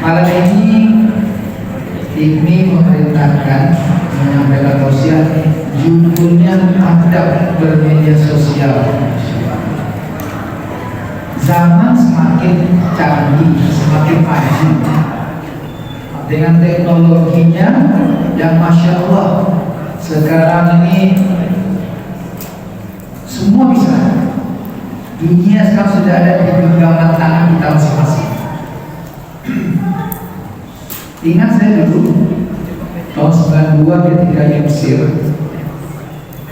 Malam ini memerintahkan menyampaikan tausiah, judulnya adab bermedia sosial. Zaman semakin canggih, semakin maju dengan teknologinya yang masya Allah. Sekarang ini semua bisa. Dunia sekarang sudah ada di genggaman tangan kita masing-masing. Ingat saya dulu tahun 92 ketika di Mesir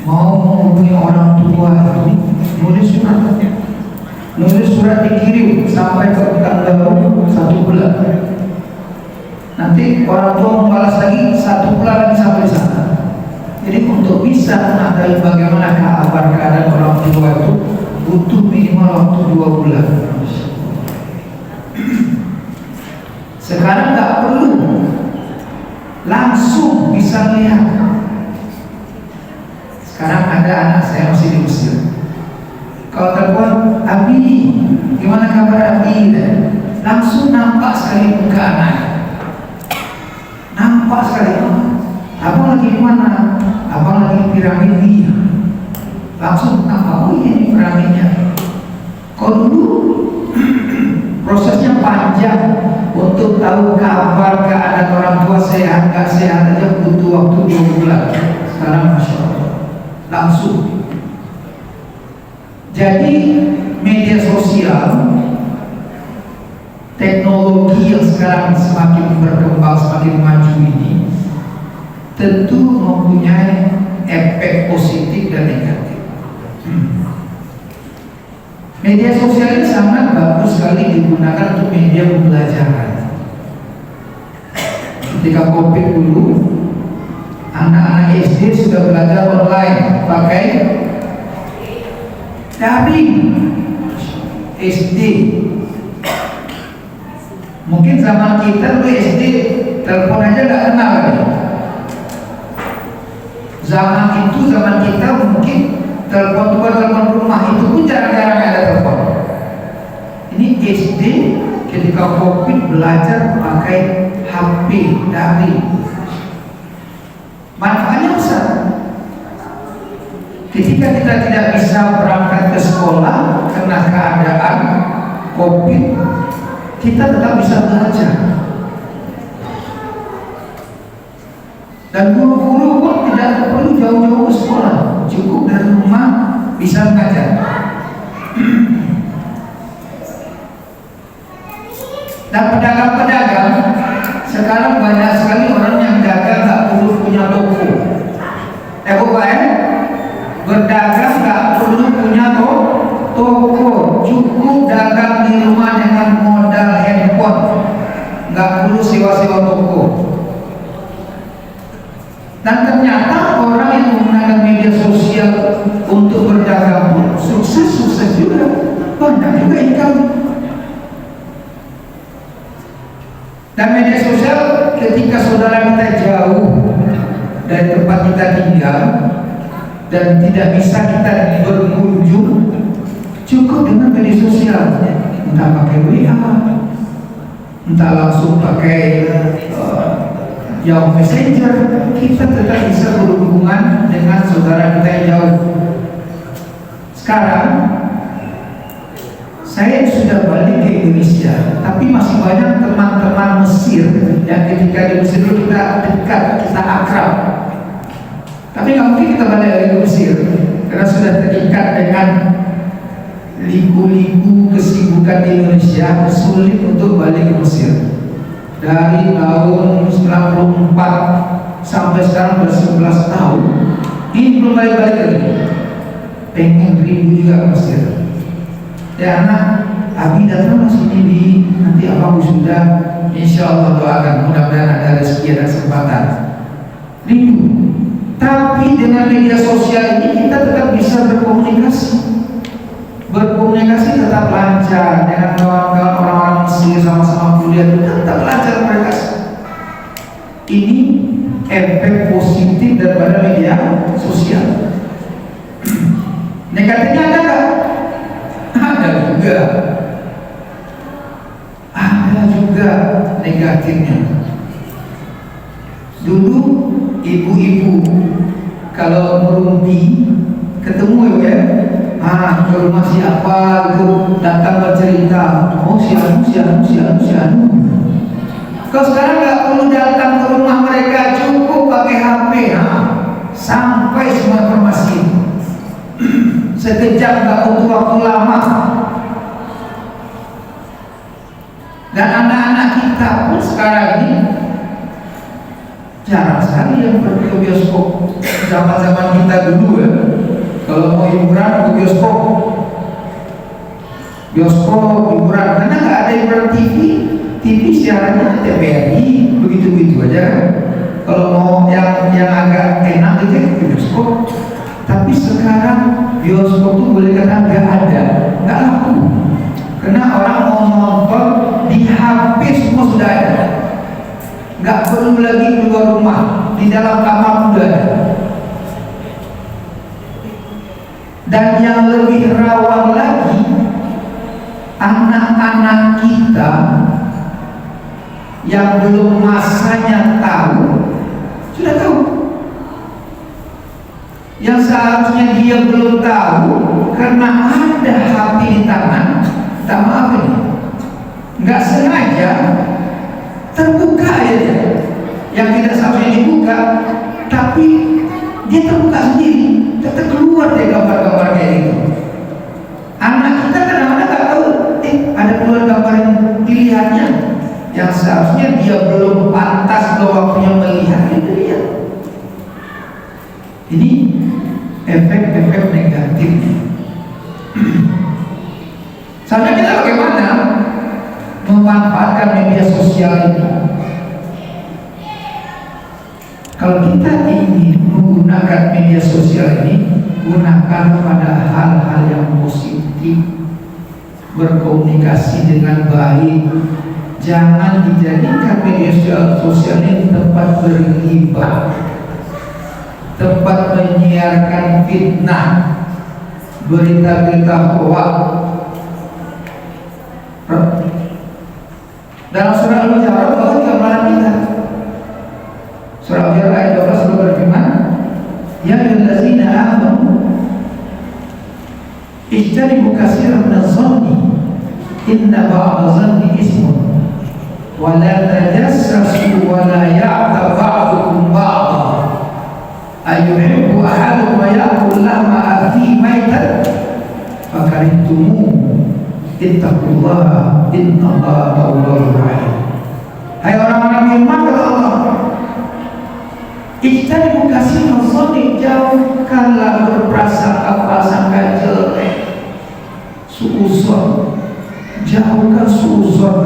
mau menghubungi orang tua itu, nulis surat dikirim sampai ke Pekanbaru 1 bulan. Nanti orang tua membalas lagi 1 bulan lagi sampai di sana. Jadi untuk bisa mengetahui bagaimana kabar keadaan orang tua itu butuh minimal waktu 2 bulan. Sekarang nggak perlu, langsung bisa lihat. Sekarang ada anak saya masih di Mesir. Kalau telepon, Abi, gimana kabar Abi? Langsung nampak sekali muka anak. Nampak sekali. Abang lagi di mana? Abang lagi di piramid ini. Langsung nampak, oh ini piramidnya. Kalau dulu prosesnya panjang untuk tahu kabar keadaan orang tua sehat nggak sehat aja butuh waktu 2 bulan. Sekarang masya Allah langsung. Jadi media sosial, teknologi yang sekarang semakin berkembang, semakin maju ini tentu mempunyai efek positif dan negatif. Media sosial ini sangat bagus sekali digunakan untuk media pembelajaran. Ketika COVID dulu, anak-anak SD sudah belajar online pakai daring. SD. Mungkin zaman kita dulu SD telepon aja nggak kenal lagi. Zaman kita mungkin telepon rumah itu pun jarang-jarang ada telepon. Ini SD ketika COVID belajar pakai HP daring. Manfaatnya besar. Ketika kita tidak bisa berangkat ke sekolah karena keadaan COVID, kita tetap bisa belajar. Dan guru-guru pun tidak perlu jauh-jauh ke sekolah, cukup dari rumah bisa mengajar. Dan pedagang-pedagang sekarang banyak sekali orang yang dagang nggak perlu punya toko. Berdagang nggak perlu punya toko, cukup dagang di rumah dengan modal handphone, nggak perlu sewa-sewa toko. Dan ternyata orang yang menggunakan media sosial untuk berdagang pun sukses juga, banyak juga income. Dan media sosial ketika saudara kita jauh dari tempat kita tinggal dan tidak bisa kita berkunjung, cukup dengan media sosial, entah pakai WA, entah langsung pakai Yahoo Messenger, kita tetap bisa berhubungan dengan saudara kita yang jauh. Sekarang saya sudah balik ke Indonesia, tapi masih banyak teman-teman Mesir yang ketika di Mesir kita dekat, kita akrab. Tapi nggak mungkin kita balik lagi ke Mesir karena sudah terikat dengan liku-liku kesibukan di Indonesia, sulit untuk balik ke Mesir. Dari tahun 94 sampai sekarang sudah 11 tahun, ini belum balik-balik lagi. Pengen rindu juga ke Mesir. Ya anak, Abi datang sini di nanti abang sudah, insya Allah doakan mudah-mudahan ada rezeki dan kesempatan. Rindu. Tapi dengan media sosial ini kita tetap bisa berkomunikasi tetap lancar dengan kawan-kawan orang-orang Mesir, sama-sama kuliah tetap lancar mereka. Ini efek positif daripada media sosial. Negatifnya ada nggak? Ada juga negatifnya. Dulu ibu-ibu kalau merumpi ketemu ya, ke rumah siapa itu datang bercerita, oh si anu. Kalau sekarang nggak perlu datang ke rumah mereka, cukup pakai HP, sampai semua informasi. Sekejap, nggak butuh waktu lama. Dan anak-anak kita pun sekarang ini jarang sekali yang pergi ke bioskop. Zaman-zaman kita dulu ya, kalau mau hiburan ke bioskop hiburan, karena nggak ada hiburan TV siarannya TVRI begitu aja. Kalau mau yang agak enak itu ke bioskop. Tapi sekarang bioskop tuh boleh kata nggak ada, nggak laku. Karena orang mau nonton di HP semua sudah ada. Nggak perlu lagi keluar rumah, di dalam kamar sudah ada. Dan yang lebih rawan lagi, anak-anak kita yang belum masanya tahu, sudah tahu. Yang seharusnya dia belum tahu, karena ada HP di tangan, tak maaf ini, nggak sengaja terbuka aja. Yang tidak seharusnya dibuka, tapi dia terbuka sendiri, tetap keluar dari gambar-gambar kayak gitu. Anak kita kadang-kadang nggak tahu, ada keluar gambar yang dilihatnya, yang seharusnya dia belum pantas, belum waktunya melihat, itu lihat. Ini efek-efek negatifnya. Sebenarnya kita bagaimana memanfaatkan media sosial ini? Kalau kita ingin menggunakan media sosial ini, gunakan pada hal-hal yang positif, berkomunikasi dengan baik. Jangan dijadikan media sosial ini tempat bergibah, tempat menyiarkan fitnah, berita-berita hoax. Dalam surah Al-Baqarah Allah gambaran kita. Surah Al-Baqarah ayat 12 berfirman, ya ayyuhallazina amanu ijtanibu katsiran minadh-dhanni inna ba'dadh-dhanni ismun wa la tajassasu wa la ya'tab ba'dukum ba'dha ayuhibbu ahadukum ya'kul lahma akhihi maitan fakarihtumuhu ittaqullaha innallaha tawwabur rahim. Hai orang-orang yang beriman kepada Allah, ijtanibu katsiran minadh-dhanni, jauhkanlah berprasangka-prasangka jelek, suuzon, jauhkan suuzon.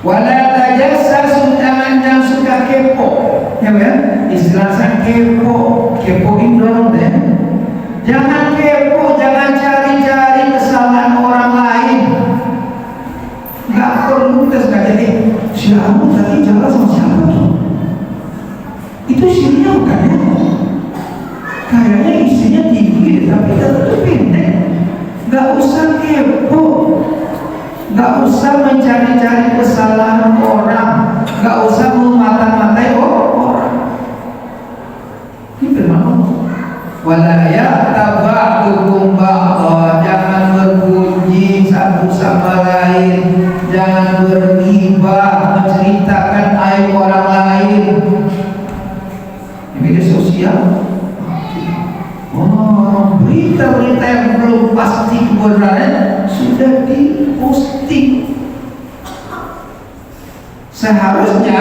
Wala tajassasu, jangan suka kepo, ya kan? Istilah saya kepo indorong deh. Jangan kepo, jangan cari-cari kesalahan orang lain. Nggak perlu kita sekali siapa tadi jalan sama siapa tuh? Itu isinya bukan ya? Kayaknya isinya tinggi, tapi itu pendek. Nggak usah kepo, nggak usah mencari-cari kesalahan orang, nggak usah memata-matai orang. Ini firman Allah. Wala ya'taba'dukum ba'dha, jangan berpuji satu sama lain, jangan berghibah, menceritakan aib orang lain. Di media sosial, berita-berita yang belum pasti kebenarannya sudah diposting. Seharusnya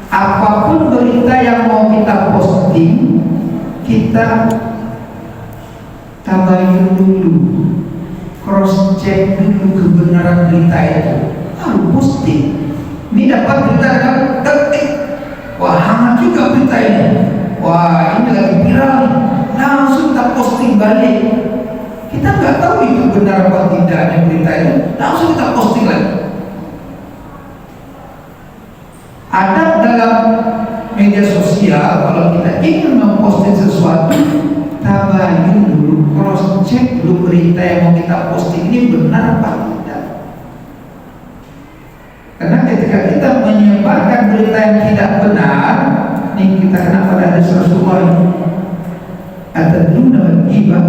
apapun berita yang mau kita posting, kita tabayun dulu, cross check dulu kebenaran berita itu, baru posting. Ini dapat berita dengan detik, wah hangat juga berita ini, wah ini lagi viral nih, langsung kita posting balik. Kita nggak tahu itu benar apa tidaknya berita itu, langsung kita posting lagi. Ada dalam media sosial, kalau kita ingin memposting sesuatu, tabayun dulu, cross check dulu berita yang mau kita posting ini benar apa tidak. berita yang tidak benar, ini kita kena pada hadis Rasulullah. Atadruna mal ghibah?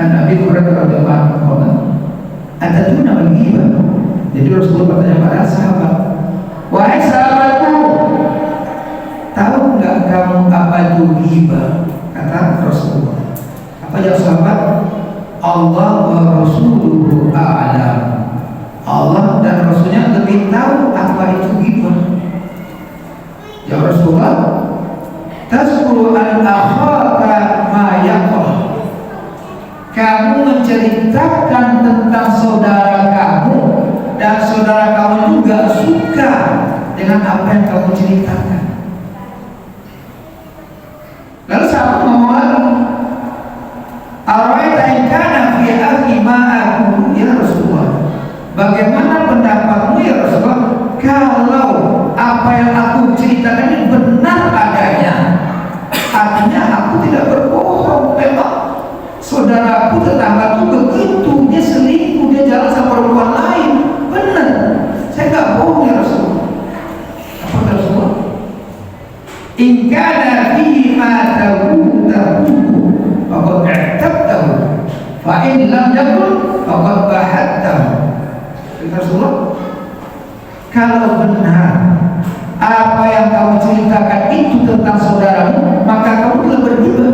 An Abi Hurairah radhiyallahu anhu. Atadruna mal ghibah? Jadi Rasulullah bertanya pada sahabat, wahai sahabatku, tahu nggak kamu apa itu ghibah? Kata Rasulullah. Apa jawab sahabat? Allah wa Rasuluhu a'lam. Allah dan Rasulnya lebih tahu apa itu ghibah. Ya Rasulullah, tazkuru an akhaka ma yaqul. Kamu menceritakan tentang saudara kamu dan saudara kamu juga suka dengan apa yang kamu ceritakan. Lalu sahabat ngomong lagi, araita in kana fi akhi ma aqulu ya Rasulullah. Bagaimana pendapatmu ya Rasulullah kalau apa yang aku ceritakan ini benar adanya? Artinya aku tidak berbohong. Memang saudaraku tetanggaku begitu, dia selingkuh, dia jalan sama perempuan lain, benar. Saya nggak bohong ya Rasulullah. Apa kata Rasulullah? In kana fihi ma tahu faqad i'tabtahu fa in lam yakun faqad bahattahu. Rasulullah, kalau benar apa yang kamu ceritakan itu tentang saudaramu, maka kamu telah berghibah.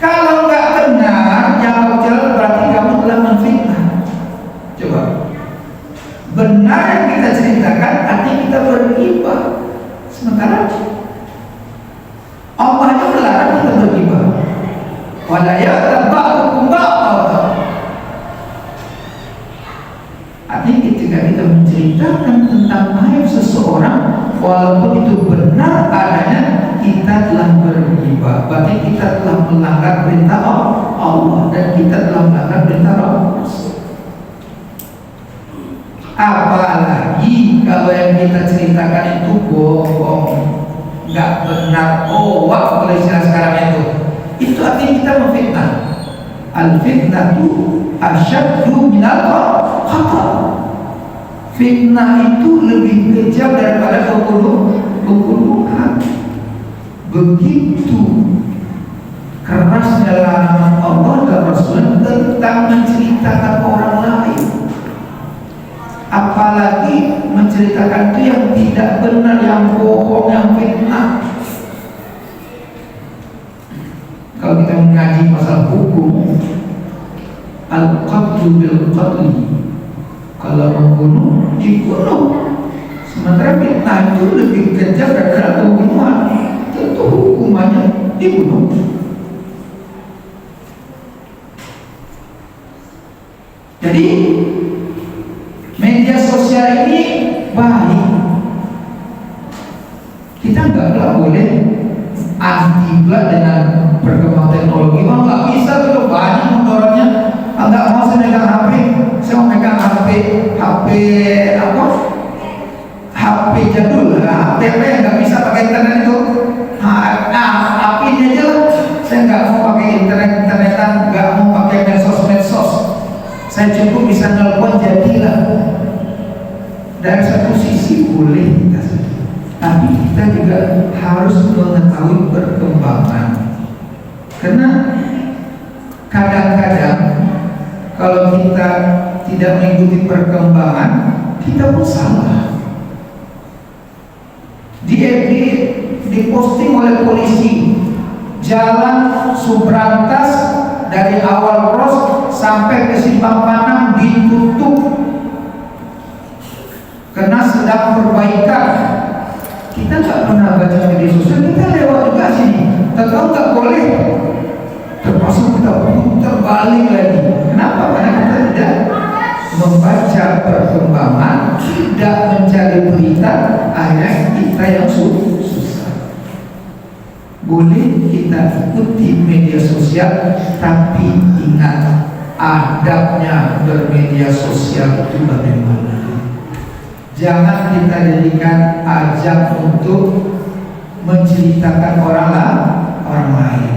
Kalau nggak benar yang kamu ceritakan, berarti kamu telah menfitnah. Coba, benar yang kita ceritakan, artinya kita berghibah. Sementara Allah yang melarang kita berghibah. Wala ya'tab ba'dukum ba'dha. Artinya ketika kita menceritakan tentang aib seseorang, walaupun itu benar adanya, kita telah berghibah. Berarti kita telah melanggar perintah Allah dan kita telah melanggar perintah Allah. Apalagi kalau yang kita ceritakan itu bohong, nggak benar, hoax kalau istilah sekarang itu artinya kita memfitnah. Al-fitnah itu asyaddu minal khata. Fitnah itu lebih kejam daripada pembunuhan. Begitu kerasnya larangan Allah dan Rasul tentang menceritakan orang lain, apalagi menceritakan itu yang tidak benar, yang bohong, yang fitnah. Kalau kita mengaji masalah hukum, al-qatlu bil-qatli, kalau membunuh, dibunuh. Sementara fitnah itu lebih kejam daripada pembunuhan, tentu hukumannya dibunuh. Jadi media sosial ini baik. Kita nggak boleh anti dengan perkembangan teknologi. Mau nggak bisa tuh, banyak motornya. Nggak mau saya megang HP, saya mau megang HP apa? HP jadul, HP yang nggak bisa pakai internet itu. HP ini aja lah. Saya nggak mau pakai internetan, nggak mau pakai medsos. Saya cukup bisa nelpon, jadilah. Dari satu sisi boleh kita, tapi kita juga harus mengetahui perkembangan. Karena kadang-kadang kalau kita tidak mengikuti perkembangan, kita pun salah. Diposting oleh polisi, jalan Subrantas dari awal Ros sampai ke Simpang Panang ditutup karena sedang perbaikan. Kita nggak pernah baca media sosial, kita lewat juga sini. Tahu nggak boleh, terpaksa kita putar balik lagi. Kenapa? Karena kita tidak membaca perkembangan, tidak mencari berita, akhirnya kita yang susah. Boleh kita ikuti media sosial, tapi ingat adabnya bermedia sosial itu bagaimana. Jangan kita jadikan ajang untuk menceritakan orang lain.